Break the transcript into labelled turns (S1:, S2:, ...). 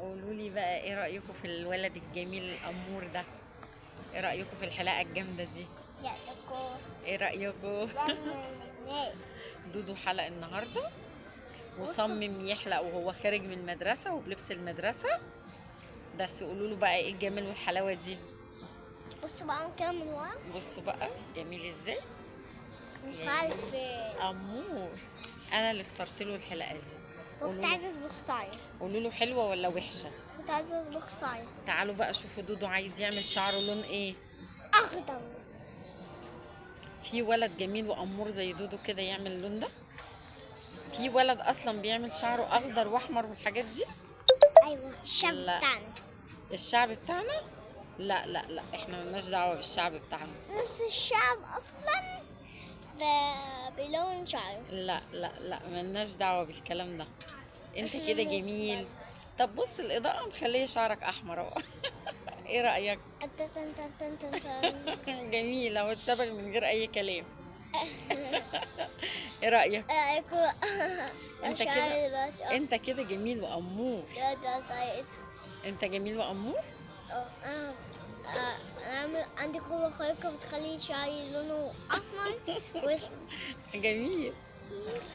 S1: قولوا لي بقى ايه رأيكم في الولد الجميل الأمور ده؟ ايه رأيكم في الحلاقة الجامدة دي؟
S2: يا سكو
S1: ايه رأيكم؟ دودو حلق النهاردة وصمم يحلق وهو خارج من المدرسة وبلبس المدرسة. بس قولوا له بقى ايه الجمال والحلاوة دي؟
S2: بصوا بقى كده من ورا.
S1: بصوا بقى جميل ازاي؟
S2: مفلفل.
S1: أمور. انا اللي اخترت له الحلقة دي.
S2: كنت عايزة اصبغ شعري.
S1: قولوا له حلوة ولا وحشة؟
S2: كنت عايزة اصبغ شعري
S1: تعالوا بقى شوفوا دودو عايز يعمل شعره لون ايه.
S2: اخضر.
S1: في ولد جميل وأمور زي دودو كده يعمل اللون ده؟ في ولد اصلا بيعمل شعره اخضر واحمر والحاجات دي؟
S2: ايوه الشاب
S1: لا.
S2: بتاعنا.
S1: الشعب بتاعنا؟ لا لا لا، احنا ملناش دعوه بالشعب بتاعنا.
S2: بس الشعب اصلا بلون شعره.
S1: لا لا لا، ملناش دعوه بالكلام ده. انت
S2: إحنا
S1: كده
S2: مش
S1: جميل. طب بص الاضاءه مخليه شعرك احمر اهو. ايه رايك؟ جميل اهو، اتسبغ من غير اي كلام. ايه رايك؟ انت كده انت كده جميل وامور. انت جميل وامور.
S2: انا عندي قوة خارقة بتخلي شعري لونه احمر واسود.
S1: جميل.